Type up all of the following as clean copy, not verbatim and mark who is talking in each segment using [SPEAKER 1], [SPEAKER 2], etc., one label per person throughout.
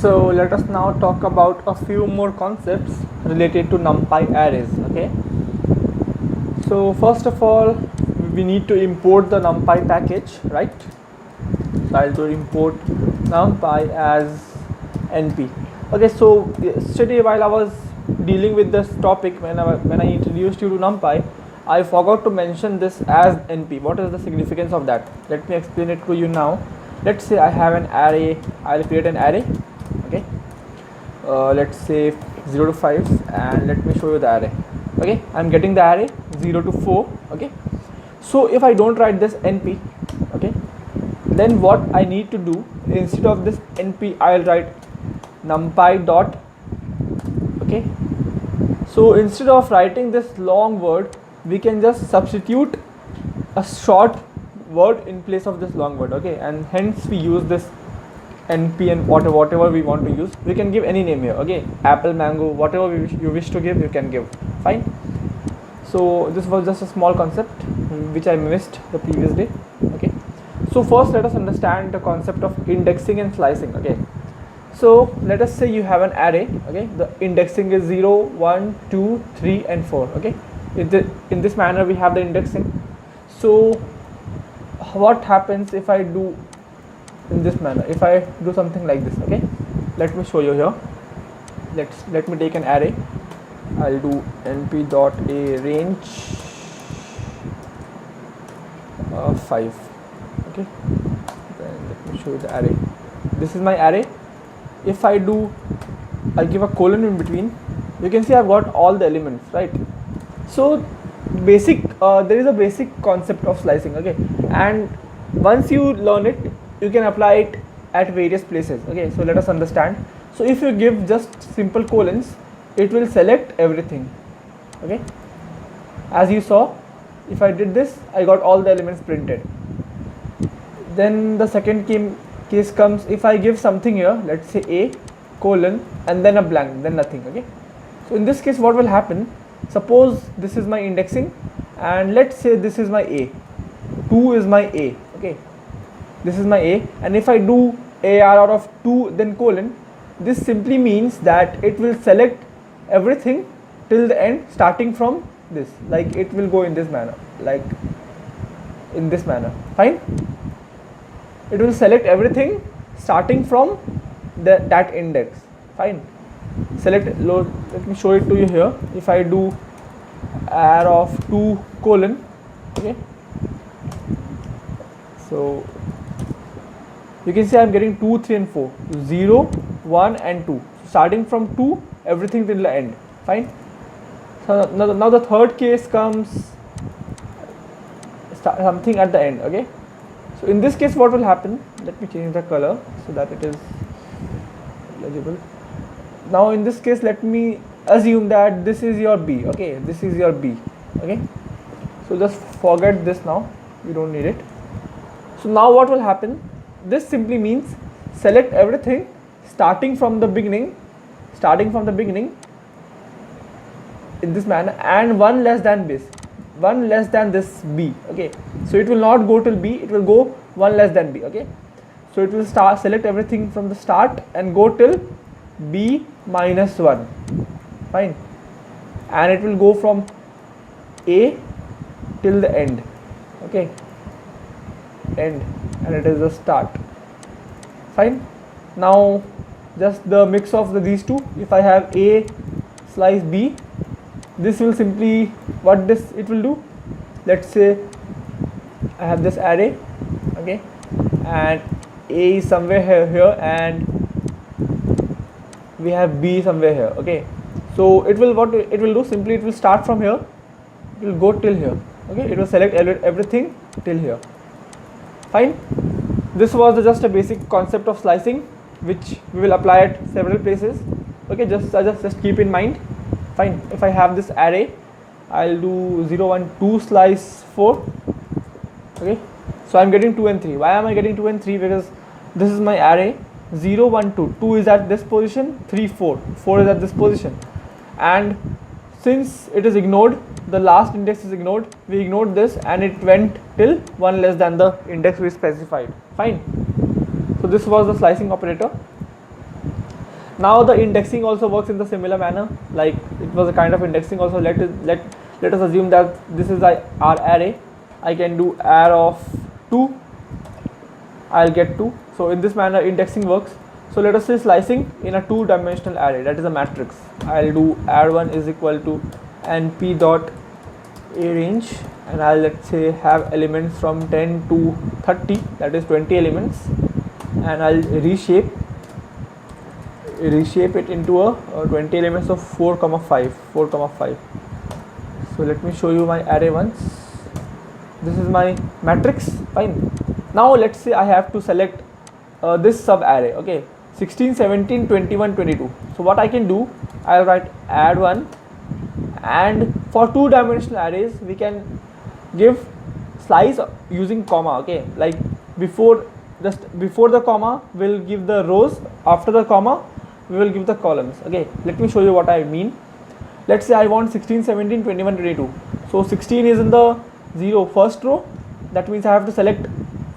[SPEAKER 1] So let us now talk about a few more concepts related to NumPy arrays. Okay. So first of all, we need to import the NumPy package, right? So I'll do import NumPy as np. Okay. So yesterday while I was dealing with this topic, when I introduced you to NumPy, I forgot to mention this as np. What is the significance of that? Let me explain it to you now. Let's say I have an array. I'll create an array. Okay. Let's say 0 to 5, and let me show you the array. Okay, I'm getting the array 0 to 4. Okay, so if I don't write this np, okay, then what I need to do, instead of this np, I'll write numpy dot. Okay, so instead of writing this long word, we can just substitute a short word in place of this long word. Okay, and hence we use this np and whatever we want to use. We can give any name here. Okay, apple, mango, whatever you wish to give, you can give. Fine. So this was just a small concept which I missed the previous day. Okay, so first let us understand the concept of indexing and slicing. Okay, so let us say you have an array. Okay, the indexing is 0, 1, 2, 3 and 4. Okay, in this manner we have the indexing. So what happens if I do in this manner? If I do something like this, okay, let me show you here. Let me take an array. I'll do np dot a range 5. Okay, then let me show you the array. This is my array. If I give a colon in between, you can see I've got all the elements, right? So basic there is a basic concept of slicing. Okay, and once you learn it, you can apply it at various places. Okay, so let us understand. So if you give just simple colons, it will select everything. Okay, as you saw, if I did this, I got all the elements printed. Then the second case comes, if I give something here, let's say a colon and then a blank, then nothing. Okay, so in this case what will happen, suppose this is my indexing and let's say this is my a, 2 is my a. Okay, this is my a, and if I do AR out of 2 then colon, this simply means that it will select everything till the end, starting from this. Like it will go in this manner, like in this manner. Fine, it will select everything starting from that index. Fine, select load. Let me show it to you here. If I do AR of 2 colon, okay, so you can see I'm getting 2, 3 and 4, 0, 1 and 2, starting from 2 everything till the end. Fine. So now the third case comes, something at the end. Okay, so in this case what will happen, let me change the color so that it is legible. Now in this case, let me assume that this is your b. Okay, this is your b. Okay, so just forget this now, you don't need it. So now what will happen, this simply means select everything starting from the beginning in this manner, and one less than this b. Okay, so it will not go till b, it will go one less than b. Okay, so it will select everything from the start and go till b minus 1. Fine, and it will go from a till the end. Okay, end, and it is the start. Fine, now just the mix of these two. If I have a slice b, this will simply, what this it will do, let's say I have this array. Okay, and a is somewhere here and we have b somewhere here. Okay, so it will, what it will do, simply it will start from here, it will go till here. Okay, it will select everything till here. Fine, this was just a basic concept of slicing which we will apply at several places. Okay, just keep in mind. Fine, if I have this array, I'll do 0, 1, 2 slice 4. Okay, so I'm getting 2 and 3. Why am I getting 2 and 3? Because this is my array. 0, 1, 2, 2 is at this position, 3, 4, 4 is at this position, and since it is ignored, the last index is ignored, we ignored this and it went till 1 less than the index we specified. Fine, so this was the slicing operator. Now the indexing also works in the similar manner, like it was a kind of indexing also. Let us assume that this is our array. I can do arr of 2, I'll get 2. So in this manner indexing works. So let us say slicing in a 2-dimensional array, that is a matrix. I'll do arr1 is equal to np dot arange, and I'll, let's say, have elements from 10 to 30, that is 20 elements, and I'll reshape it into a 20 elements of 4 comma 5. So let me show you my array once. This is my matrix. Fine. Now let's say I have to select this sub array, okay, 16, 17, 21, 22. So what I can do, I'll write add1, and for 2-dimensional arrays we can give slice using comma, okay, like before the comma we'll give the rows, after the comma we will give the columns. Okay, let me show you what I mean. Let's say I want 16, 17, 21, 22. So 16 is in the 0 first row, that means I have to select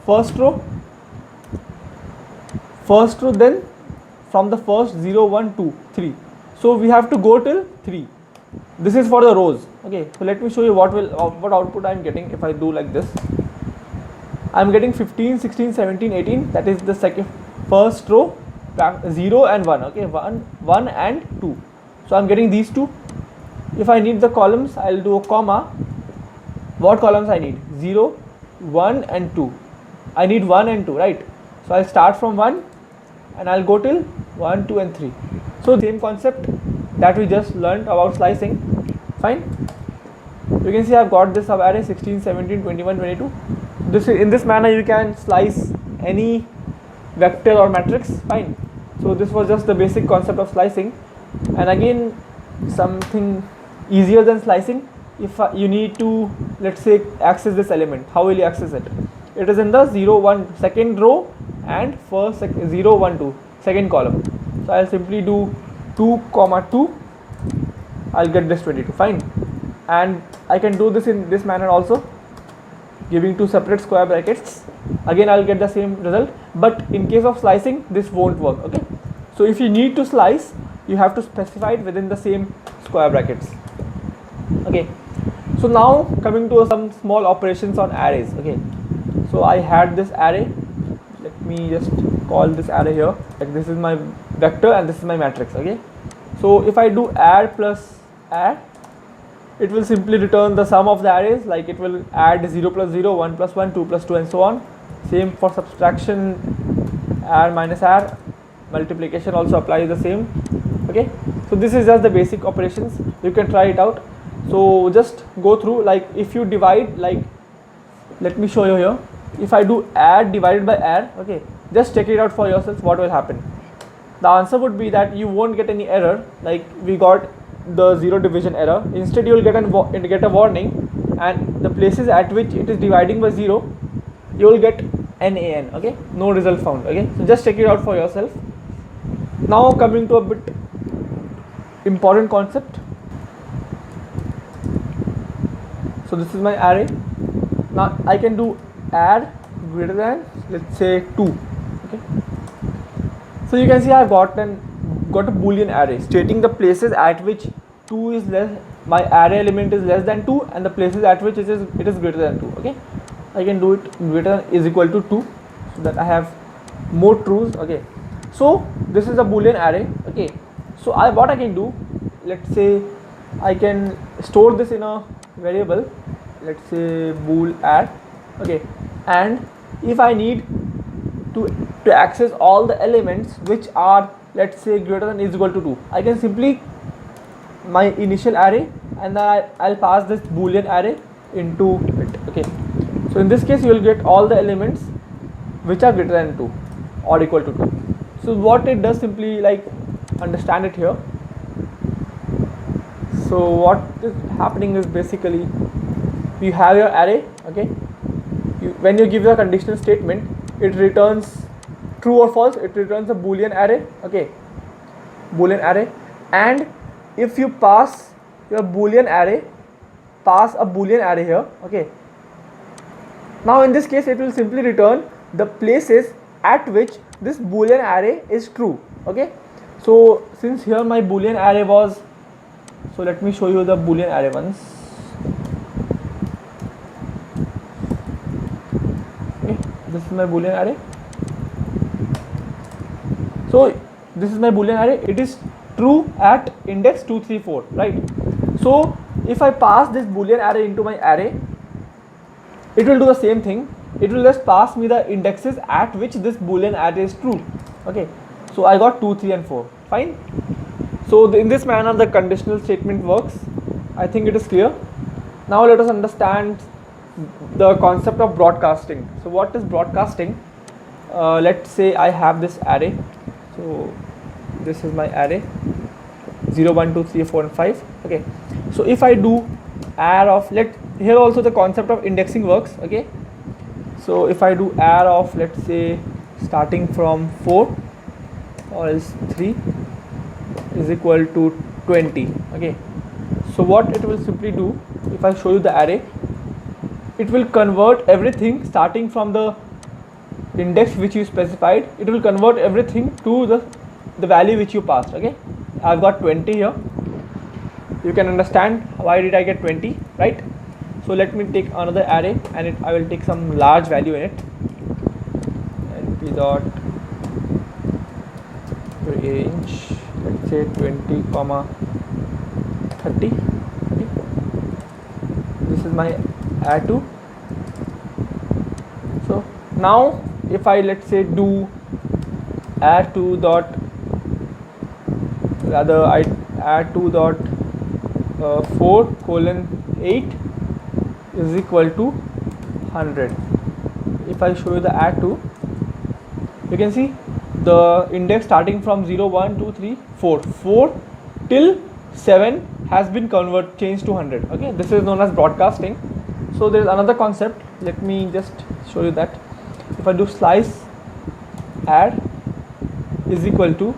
[SPEAKER 1] first row, then from the first 0, 1, 2, 3. So we have to go till 3. This is for the rows. Okay, so let me show you what output I am getting if I do like this. I am getting 15, 16, 17, 18, that is the first row, 0 and 1, okay, 1 and 2. So I am getting these two. If I need the columns, I will do a comma. What columns I need? 0, 1 and 2. I need 1 and 2, right? So I'll start from 1 and I'll go till 1, 2 and 3. So same concept that we just learned about slicing. Fine. You can see I've got this subarray 16, 17, 21, 22. In this manner you can slice any vector or matrix. Fine. So this was just the basic concept of slicing. And again, something easier than slicing. If you need to, let's say, access this element, how will you access it? It is in the 0, 1 second row and first 0, 1, 2 second column. So I'll simply do 2, 2. I'll get this 22. Fine. And I can do this in this manner also, giving two separate square brackets. Again I'll get the same result, but in case of slicing this won't work. Okay, so if you need to slice, you have to specify it within the same square brackets. Okay, so now coming to some small operations on arrays. Okay, so I had this array. Let me just call this array here, like this is my vector and this is my matrix. Okay, so if I do add plus add, it will simply return the sum of the arrays, like it will add 0 plus 0, 1 plus 1, 2 plus 2 and so on. Same for subtraction, add minus add, multiplication also applies the same. Okay, so this is just the basic operations. You can try it out. So just go through, like if you divide, like let me show you here. If I do add divided by add, okay, just check it out for yourself what will happen. The answer would be that you won't get any error, like we got the 0 division error. Instead you will get a warning, and the places at which it is dividing by 0, you will get NaN. Okay, no result found. Okay, so just check it out for yourself. Now coming to a bit important concept. So this is my array. Now I can do add greater than, let's say, 2. Okay, so you can see I have got a boolean array stating the places at which 2 is less, my array element is less than 2, and the places at which it is greater than 2. Okay, I can do it greater than is equal to 2, so that I have more truths. Okay, so this is a boolean array. Okay, so what I can do, let's say I can store this in a variable, let's say bool add. Okay, and if I need to access all the elements which are, let's say, greater than is equal to 2, I can simply my initial array and then I'll pass this boolean array into it. Okay, so in this case you will get all the elements which are greater than 2 or equal to 2. So what it does, simply like understand it here. So what is happening is basically you have your array. Okay, when you give the conditional statement, it returns true or false, it returns a boolean array. Okay, boolean array, and if you pass your boolean array, pass a boolean array here. Okay, now in this case it will simply return the places at which this boolean array is true. Okay, So since here my boolean array was, so let me show you the boolean array once. Okay, this is my boolean array. So this is my boolean array. It is true at index 2 3 4, right? So if I pass this boolean array into my array, it will do the same thing. It will just pass me the indexes at which this boolean array is true. Okay, so I got 2 3 and 4. Fine. So in this manner the conditional statement works. I think it is clear. Now let us understand the concept of broadcasting. So what is broadcasting? Let's say I have this array. So this is my array 0 1 2 3 4 and 5. Okay, so if I do add of, here also the concept of indexing works. Okay, so if I do add of, let's say starting from 4 or else 3 is equal to 20. Okay, so what it will simply do, if I show you the array, it will convert everything starting from the index which you specified. It will convert everything to the value which you passed. Okay, I've got 20 here. You can understand why did I get 20, right? So let me take another array and I will take some large value in it. np dot range, let's say 20 comma 30. Okay, this is my add2. So now if I, let's say, do add2 dot, rather I add2 dot 4 colon 8 is equal to 100. If I show you the add2, you can see the index starting from 0 1 2 3 4 till 7 has been changed to 100. Okay, this is known as broadcasting. So there is another concept. Let me just show you that. If I do slice add is equal to,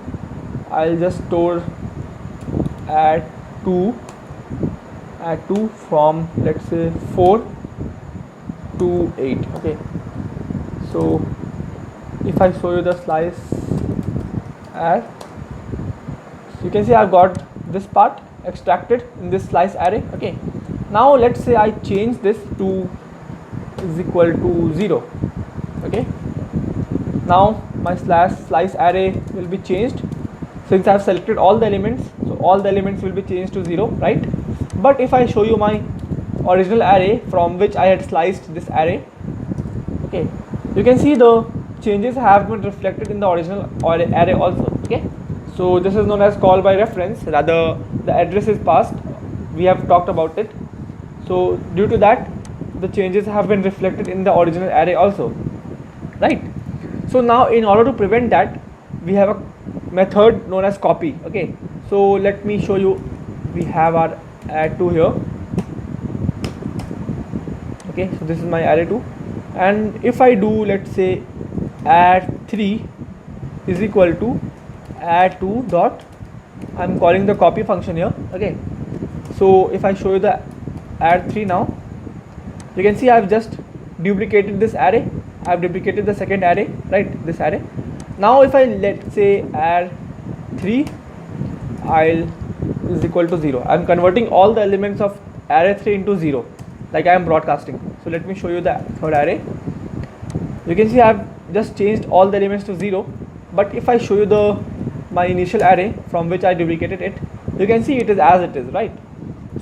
[SPEAKER 1] I'll just store add 2 from, let's say, 4 to 8. Okay, so if I show you the slice add, you can see I've got this part extracted in this slice array. Okay, now let's say I change this to is equal to 0. Okay, now my slice array will be changed since I have selected all the elements. So all the elements will be changed to 0, right? But if I show you my original array from which I had sliced this array, okay, you can see the changes have been reflected in the original array also. Okay, so this is known as call by reference. Rather, the address is passed. We have talked about it. So due to that, the changes have been reflected in the original array also, right? So now in order to prevent that, we have a method known as copy. Okay, so let me show you. We have our add2 here. Okay, so this is my array2, and if I do, let's say, add3 is equal to add2 dot, I'm calling the copy function here. Okay, so if I show you the add3 now, you can see I've just duplicated this array. I've duplicated the second array, right? This array. Now if I, let's say, add 3 is equal to 0, I'm converting all the elements of array 3 into 0, like I am broadcasting. So let me show you the third array. You can see I've just changed all the elements to 0, but if I show you my initial array from which I duplicated it, you can see it is as it is, right?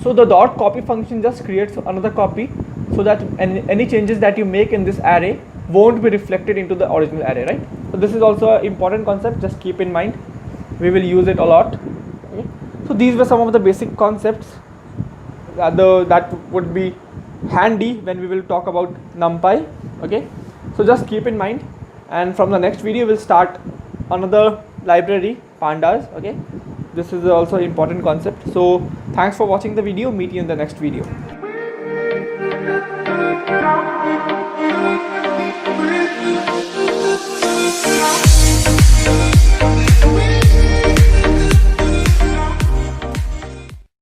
[SPEAKER 1] So the dot copy function just creates another copy so that any changes that you make in this array won't be reflected into the original array, right? So this is also an important concept, just keep in mind. We will use it a lot. Okay? So these were some of the basic concepts that would be handy when we will talk about NumPy. Okay, so just keep in mind, and from the next video we'll start another library, pandas. Okay, this is also an important concept. So thanks for watching the video. Meet you in the next video.